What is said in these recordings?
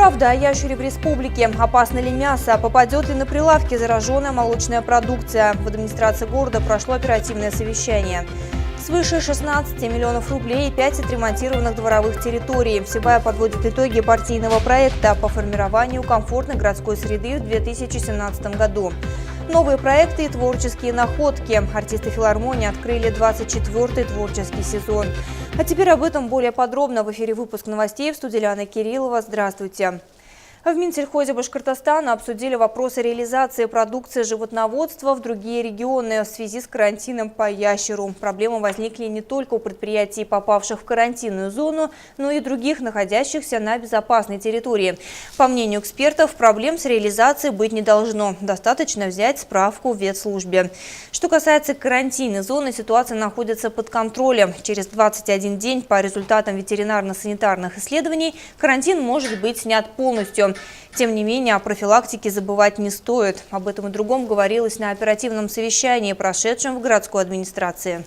Правда о ящере в республике. Опасно ли мясо? Попадет ли на прилавки зараженная молочная продукция? В администрации города прошло оперативное совещание. Свыше 16 миллионов рублей и 5 отремонтированных дворовых территорий. Сибая подводит итоги партийного проекта по формированию комфортной городской среды в 2017 году. Новые проекты и творческие находки. Артисты филармонии открыли 24-й творческий сезон. А теперь об этом более подробно. В эфире выпуск новостей в студии Лиана Кириллова. Здравствуйте. В Минсельхозе Башкортостана обсудили вопросы реализации продукции животноводства в другие регионы в связи с карантином по ящеру. Проблемы возникли не только у предприятий, попавших в карантинную зону, но и других, находящихся на безопасной территории. По мнению экспертов, проблем с реализацией быть не должно. Достаточно взять справку в ветслужбе. Что касается карантинной зоны, ситуация находится под контролем. Через 21 день по результатам ветеринарно-санитарных исследований карантин может быть снят полностью. Тем не менее, о профилактике забывать не стоит. Об этом и другом говорилось на оперативном совещании, прошедшем в городской администрации.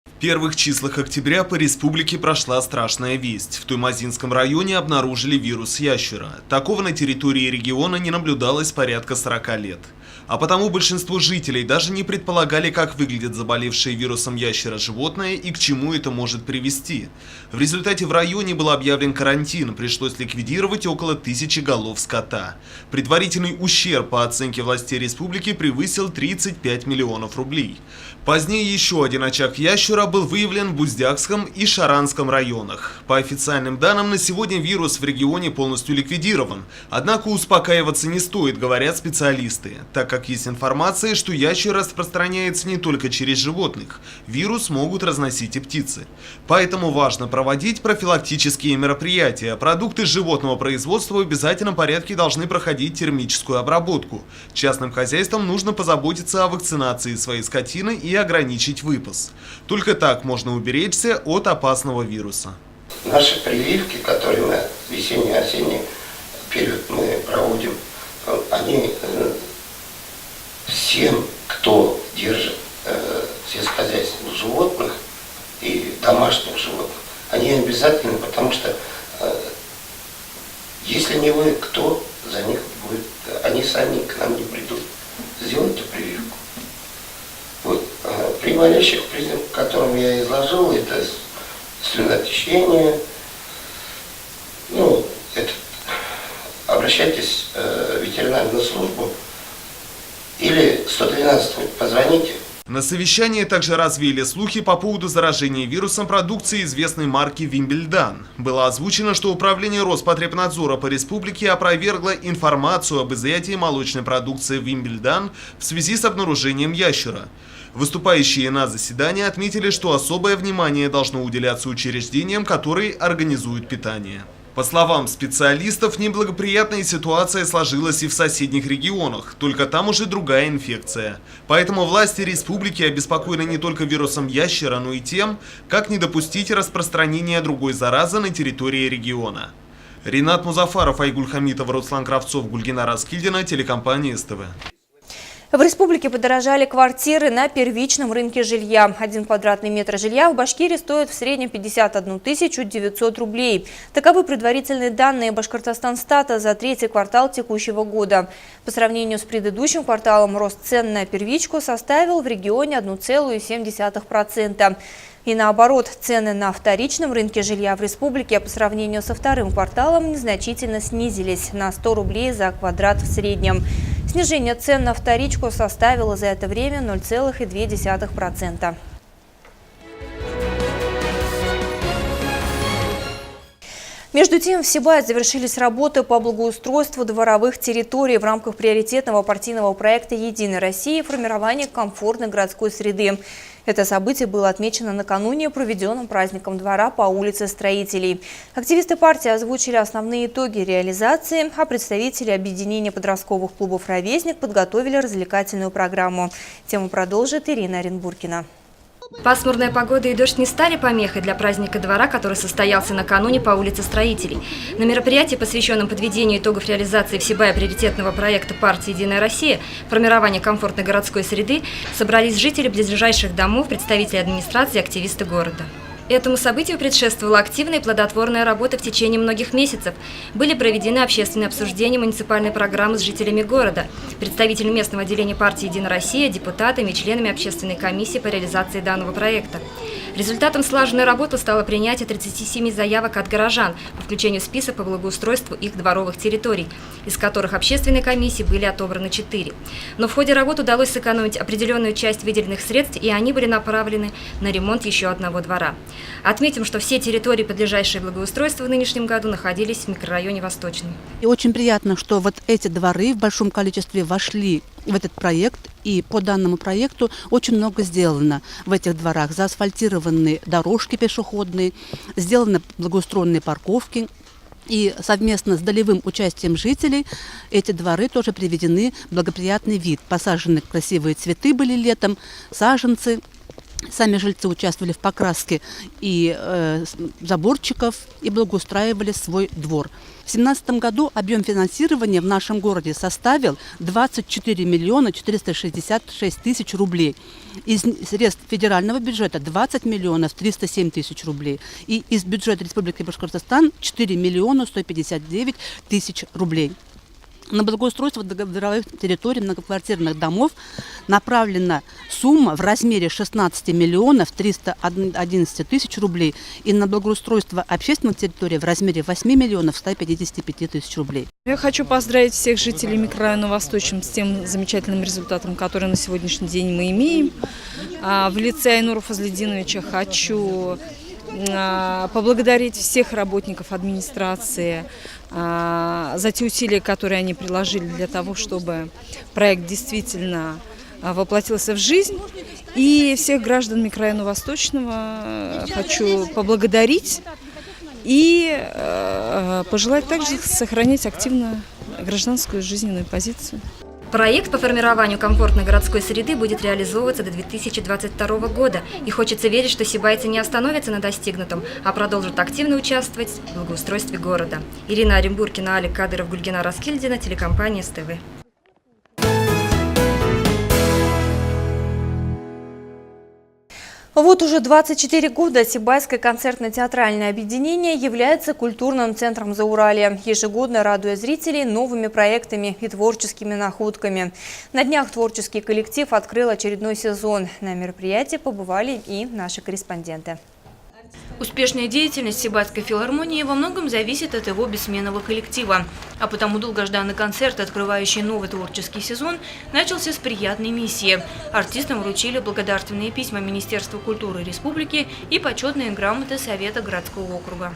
В первых числах октября по республике прошла страшная весть. В Туймазинском районе обнаружили вирус ящера. Такого на территории региона не наблюдалось порядка 40 лет. А потому большинство жителей даже не предполагали, как выглядит заболевшее вирусом ящера животное и к чему это может привести. В результате в районе был объявлен карантин, пришлось ликвидировать около 1000 голов скота. Предварительный ущерб по оценке властей республики превысил 35 миллионов рублей. Позднее еще один очаг ящера был выявлен в Буздякском и Шаранском районах. По официальным данным, на сегодня вирус в регионе полностью ликвидирован. Однако успокаиваться не стоит, говорят специалисты, так как есть информация, что ящер распространяется не только через животных. Вирус могут разносить и птицы. Поэтому важно проводить профилактические мероприятия. Продукты животного производства в обязательном порядке должны проходить термическую обработку. Частным хозяйствам нужно позаботиться о вакцинации своей скотины и ограничить выпас. Только так можно уберечься от опасного вируса. Наши прививки, которые мы весенне-осенний период мы проводим, они всем, кто держит сельскохозяйственных животных и домашних животных, они обязательны, потому что если не вы, кто за них будет, они сами к нам не придут. Сделайте прививку. Вот. При малейших признаках, которым я изложил, это слюнотечение, обращайтесь в ветеринарную службу или 112 позвоните. На совещании также развеяли слухи по поводу заражения вирусом продукции известной марки «Вимбельдан». Было озвучено, что Управление Роспотребнадзора по республике опровергло информацию об изъятии молочной продукции «Вимбельдан» в связи с обнаружением ящера. Выступающие на заседании отметили, что особое внимание должно уделяться учреждениям, которые организуют питание. По словам специалистов, неблагоприятная ситуация сложилась и в соседних регионах, только там уже другая инфекция. Поэтому власти республики обеспокоены не только вирусом ящера, но и тем, как не допустить распространения другой заразы на территории региона. Ринат Музафаров, Айгуль Хамитов, Руслан Кравцов, Гульгина Раскильдина, телекомпания СТВ. В республике подорожали квартиры на первичном рынке жилья. 1 квадратный метр жилья в Башкирии стоит в среднем 51 900 рублей. Таковы предварительные данные Башкортостанстата за третий квартал текущего года. По сравнению с предыдущим кварталом рост цен на первичку составил в регионе 1,7%. И наоборот, цены на вторичном рынке жилья в республике по сравнению со вторым кварталом незначительно снизились на 100 рублей за квадрат в среднем. Снижение цен на вторичку составило за это время 0,2%. Между тем, в Сибае завершились работы по благоустройству дворовых территорий в рамках приоритетного партийного проекта «Единой России» формирования комфортной городской среды. Это событие было отмечено накануне проведенным праздником двора по улице Строителей. Активисты партии озвучили основные итоги реализации, а представители объединения подростковых клубов «Ровесник» подготовили развлекательную программу. Тему продолжит Ирина Оренбургина. Пасмурная погода и дождь не стали помехой для праздника двора, который состоялся накануне по улице Строителей. На мероприятии, посвященном подведению итогов реализации в Сибае приоритетного проекта партии «Единая Россия» формирования комфортной городской среды, собрались жители близлежащих домов, представители администрации и активисты города. Этому событию предшествовала активная и плодотворная работа в течение многих месяцев. Были проведены общественные обсуждения муниципальной программы с жителями города, представителями местного отделения партии «Единая Россия», депутатами и членами общественной комиссии по реализации данного проекта. Результатом слаженной работы стало принятие 37 заявок от горожан по включению в список по благоустройству их дворовых территорий, из которых общественной комиссии были отобраны 4. Но в ходе работы удалось сэкономить определенную часть выделенных средств, и они были направлены на ремонт еще одного двора. Отметим, что все территории, подлежащие благоустройству в нынешнем году, находились в микрорайоне Восточный. И очень приятно, что вот эти дворы в большом количестве вошли в этот проект, и по данному проекту очень много сделано в этих дворах. Заасфальтированы дорожки пешеходные, сделаны благоустроенные парковки. И совместно с долевым участием жителей эти дворы тоже приведены в благоприятный вид. Посажены красивые цветы были летом, саженцы. Сами жильцы участвовали в покраске и заборчиков и благоустраивали свой двор. В 2017 году объем финансирования в нашем городе составил 24 миллиона 466 тысяч рублей. Из средств федерального бюджета 20 миллионов 307 тысяч рублей. И из бюджета Республики Башкортостан 4 миллиона 159 тысяч рублей. На благоустройство дворовых территорий многоквартирных домов направлена сумма в размере 16 миллионов 311 тысяч рублей и на благоустройство общественных территорий в размере 8 миллионов 155 тысяч рублей. Я хочу поздравить всех жителей микрорайона Восточным с тем замечательным результатом, который на сегодняшний день мы имеем. В лице Айнура Фазлидиновича хочу поблагодарить всех работников администрации за те усилия, которые они приложили для того, чтобы проект действительно воплотился в жизнь. И всех граждан микрорайона Восточного хочу поблагодарить и пожелать также сохранить активно гражданскую жизненную позицию. Проект по формированию комфортной городской среды будет реализовываться до 2022 года. И хочется верить, что сибайцы не остановятся на достигнутом, а продолжат активно участвовать в благоустройстве города. Ирина Оренбургина, Алик Кадыров, Гульгина Раскильдина, телекомпания СТВ. Вот уже 24 года Сибайское концертно-театральное объединение является культурным центром Зауралья, ежегодно радуя зрителей новыми проектами и творческими находками. На днях творческий коллектив открыл очередной сезон. На мероприятии побывали и наши корреспонденты. Успешная деятельность Сибайской филармонии во многом зависит от его бессменного коллектива. А потому долгожданный концерт, открывающий новый творческий сезон, начался с приятной миссии. Артистам вручили благодарственные письма Министерства культуры Республики и почетные грамоты Совета городского округа.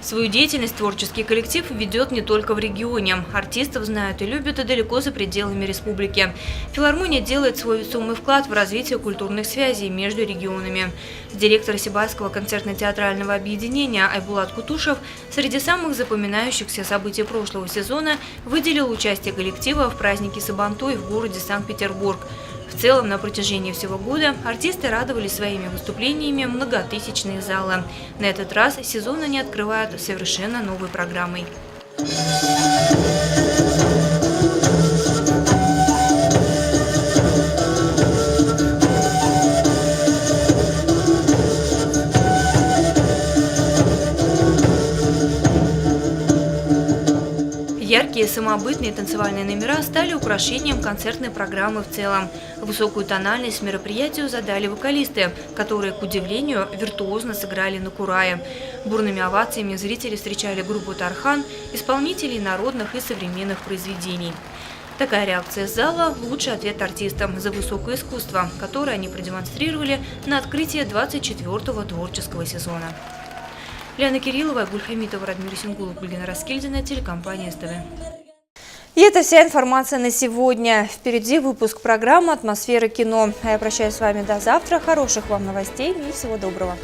Свою деятельность творческий коллектив ведет не только в регионе. Артистов знают и любят и далеко за пределами республики. Филармония делает свой весомый вклад в развитие культурных связей между регионами. Директор Сибайского концертно-театрального объединения Айбулат Кутушев среди самых запоминающихся событий прошлого сезона выделил участие коллектива в празднике Сабантуй в городе Санкт-Петербург. В целом, на протяжении всего года артисты радовали своими выступлениями многотысячные залы. На этот раз сезон они открывают совершенно новой программой. Яркие самобытные танцевальные номера стали украшением концертной программы в целом. Высокую тональность мероприятию задали вокалисты, которые, к удивлению, виртуозно сыграли на курае. Бурными овациями зрители встречали группу «Тархан», исполнителей народных и современных произведений. Такая реакция зала – лучший ответ артистам за высокое искусство, которое они продемонстрировали на открытии 24-го творческого сезона. Лиана Кириллова, Гульхамитова, Радмир Сингулов, Гульгина Раскильдина, телекомпания СТВ. И это вся информация на сегодня. Впереди выпуск программы «Атмосфера кино». А я прощаюсь с вами до завтра. Хороших вам новостей и всего доброго.